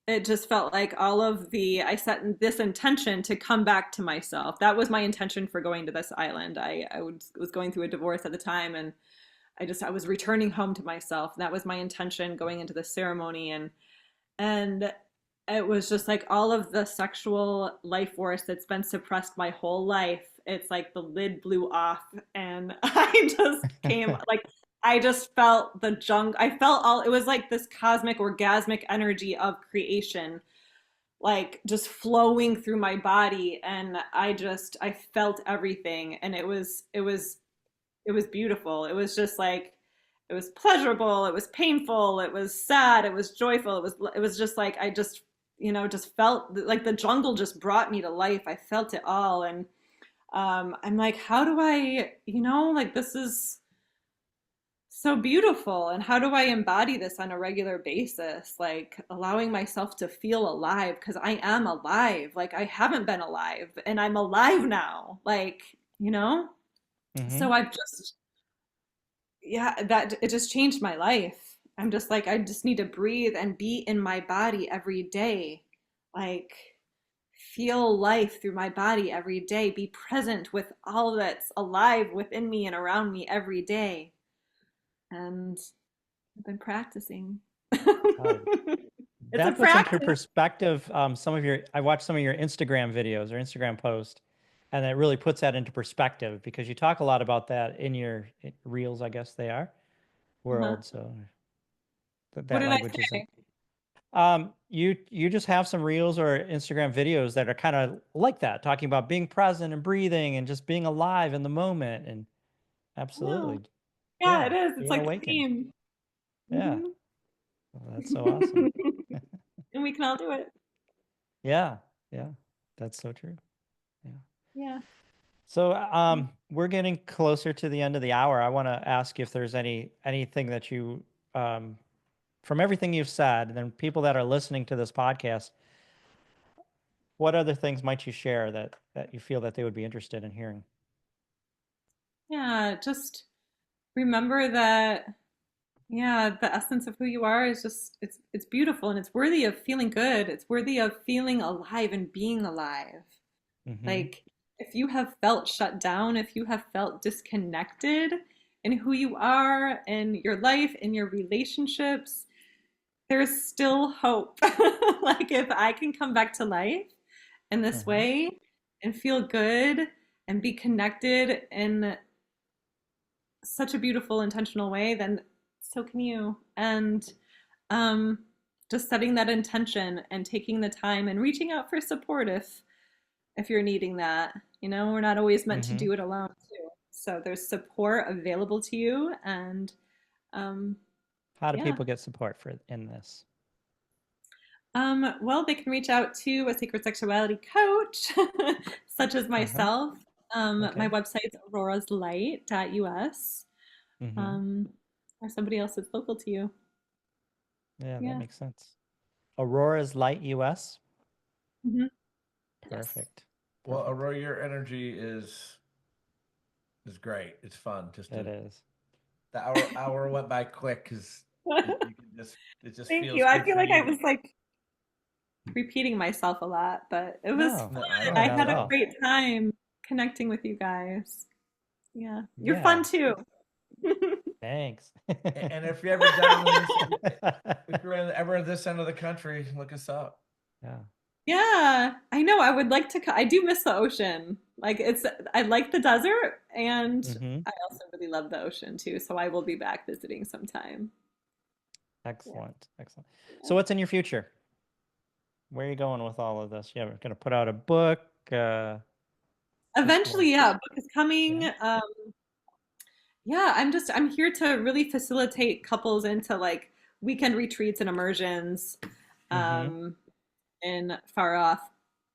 it just felt like I set this intention to come back to myself. That was my intention for going to this island. I was going through a divorce at the time, and I was returning home to myself. That was my intention going into the ceremony, and it was just like all of the sexual life force that's been suppressed my whole life. It's like the lid blew off, and I just came like I just felt the I felt it was like this cosmic orgasmic energy of creation, like just flowing through my body. And I felt everything. And it was beautiful. It was just like, it was pleasurable, it was painful, it was sad, it was joyful, it was just like I just, just felt like the jungle just brought me to life. I felt it all. And I'm like, how do I, like this is so beautiful, and how do I embody this on a regular basis, like allowing myself to feel alive, because I am alive. Like I haven't been alive and I'm alive now, like, Mm-hmm. so I've just, yeah, that it just changed my life. I'm just like, I just need to breathe and be in my body every day, like feel life through my body every day, be present with all that's alive within me and around me every day. And I've been practicing. Oh, It's a that puts into practice. perspective I watched some of your Instagram videos or Instagram posts, and it really puts that into perspective because you talk a lot about that in your reels, I guess they are, Uh-huh. world. So What that did I language isn't. say? You just have some reels or Instagram videos that are kind of like that, talking about being present and breathing and just being alive in the moment. And No. absolutely, Yeah, yeah, it is. It's being like a awakened. theme. Yeah, Hmm. well, that's so awesome. And we can all do it. Yeah, yeah, that's so true. Yeah. Yeah. So we're getting closer to the end of the hour. I want to ask if there's anything that you from everything you've said, and then people that are listening to this podcast, what other things might you share that you feel that they would be interested in hearing? Yeah. Just remember that, yeah, the essence of who you are is just, it's beautiful, and it's worthy of feeling good. It's worthy of feeling alive and being alive. Mm-hmm. Like, if you have felt shut down, if you have felt disconnected in who you are, in your life, in your relationships, there's still hope. Like, if I can come back to life in this Uh-huh. way and feel good and be connected in such a beautiful, intentional way, then so can you. And um, just setting that intention and taking the time and reaching out for support if you're needing that. We're not always meant to Mm-hmm. do it alone too. So there's support available to you, and um, How do yeah. people get support for in this? Well, they can reach out to a sacred sexuality coach, such as Uh-huh. myself. My Okay. website's auroraslight.us, Mm-hmm. um, or somebody else that's local to you. Yeah, that Yeah. makes sense. Aurora's Light US. Hmm. Yes. Perfect. Well, Perfect. Aurora, your energy is great. It's fun. Just It to is. the hour went by quick because you can just it just Thank feels you. I good feel for like I you. was like repeating myself a lot, but it was No, No, fun. I no, don't I think not had at a so. all. great time connecting with you guys. Yeah. You're Yeah. fun too. Thanks. And if you're ever down in this, if you're ever at this end of the country, look us up. Yeah. Yeah, I know. I would like to. I do miss the ocean. Like I like the desert, and Mm-hmm. I also really love the ocean too. So I will be back visiting sometime. Yeah. Excellent. Excellent. So what's in your future? Where are you going with all of this? You're going to put out a book? Just more. Eventually, yeah, book is Yeah. coming. Yeah, I'm here to really facilitate couples into like weekend retreats and immersions, Mm-hmm. um, in far off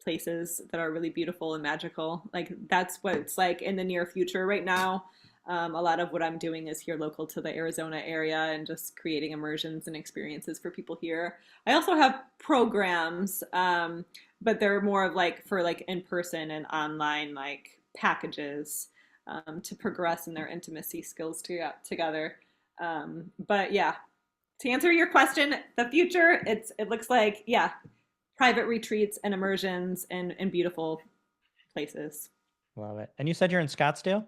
places that are really beautiful and magical. Like that's what it's like in the near future right now. A lot of what I'm doing is here local to the Arizona area and just creating immersions and experiences for people here. I also have programs, but they're more of like for like in person and online like packages, to progress in their intimacy skills together. But yeah, to answer your question, the future, it looks like, yeah, private retreats and immersions in beautiful places. Love it. And you said you're in Scottsdale?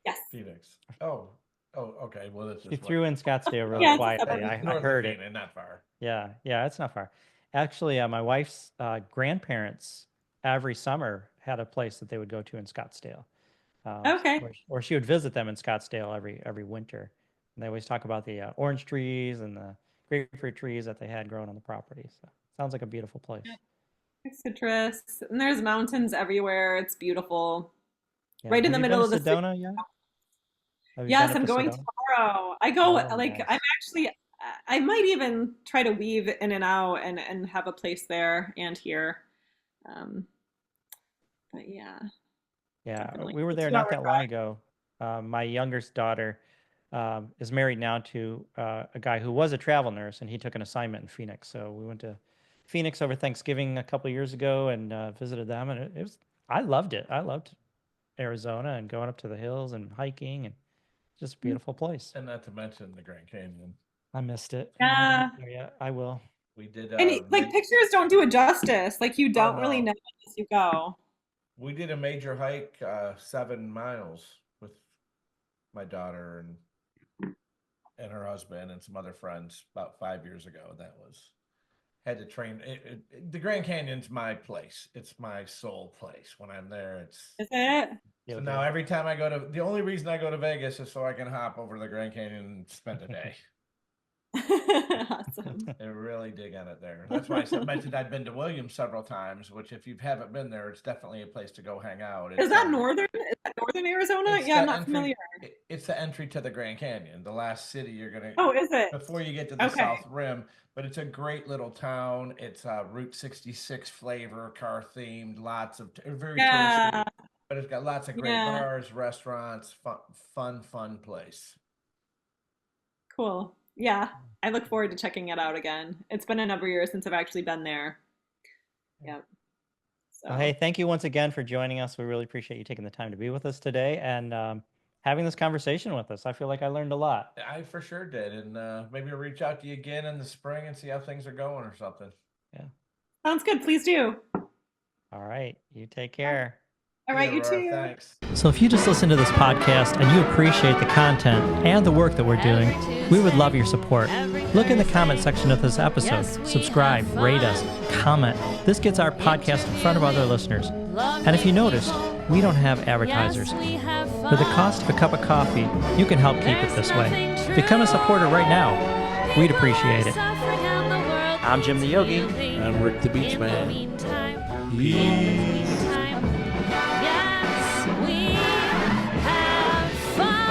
Yes. Phoenix. Oh, okay. Well, that's She just threw right. in Scottsdale really Yeah, it's a quietly. suburb. It's I north of heard it. Phoenix, not far. Yeah. Yeah. It's not far. Actually, my wife's grandparents every summer had a place that they would go to in Scottsdale. Okay. Or she would visit them in Scottsdale every winter. And they always talk about the orange trees and the grapefruit trees that they had growing on the property. So sounds like a beautiful place. There's citrus, and there's mountains everywhere. It's beautiful. Yeah. Right in Have the you been middle to of the city. Sedona yet? Have you been Yes, up I'm to going Sedona? tomorrow. I go Oh, like nice. I'm actually I might even try to weave in and out and have a place there and here. Um, but yeah, Yeah, definitely we were a there 2 hour not that long drive. ago. My youngest daughter is married now to a guy who was a travel nurse, and he took an assignment in Phoenix. So we went to Phoenix over Thanksgiving a couple years ago and visited them, and it was I loved it. I loved Arizona and going up to the hills and hiking and just a beautiful place. And not to mention the Grand Canyon. I missed it. I haven't been Yeah, up there yet. I will. We did and like pictures don't do it justice. Like you oh don't really no. know unless you go. We did a major hike, 7 miles with my daughter and her husband and some other friends about 5 years ago. That was had to train. The Grand Canyon's my place. It's my soul place. When I'm there, it's Is it? so Feel now good. every time I go to the only reason I go to Vegas is so I can hop over the Grand Canyon and spend a day. Awesome. I really dig on it there. That's why I mentioned I've been to Williams several times, which if you haven't been there, it's definitely a place to go hang out. Is that northern? Is that northern Arizona? It's Yeah, I'm the not entry. familiar. It's the entry to the Grand Canyon, the last city you're gonna Oh, is it? before you get to the Okay. South Rim. But it's a great little town. It's Route 66 flavor, car themed, lots of very Yeah. touristy. But it's got lots of great Yeah. bars, restaurants, fun place. Cool. Yeah, I look forward to checking it out again. It's been a number of years since I've actually been there. Yep. Well, hey, So thank you once again for joining us. We really appreciate you taking the time to be with us today and having this conversation with us. I feel like I learned a lot. I for sure did, and maybe I'll reach out to you again in the spring and see how things are going or something. Yeah. sounds good. Please do. All right. You take care. All right, you Aurora, too. thanks. So if you just listen to this podcast and you appreciate the content and the work that we're doing, we would love your support. Look in the comment section of this episode. Subscribe, rate us, comment. This gets our podcast in front of other listeners. And if you noticed, we don't have advertisers. For the cost of a cup of coffee, you can help keep it this way. Become a supporter right now. We'd appreciate it. I'm Jim the Yogi. I'm Rick the Beachman. Yes, we have fun.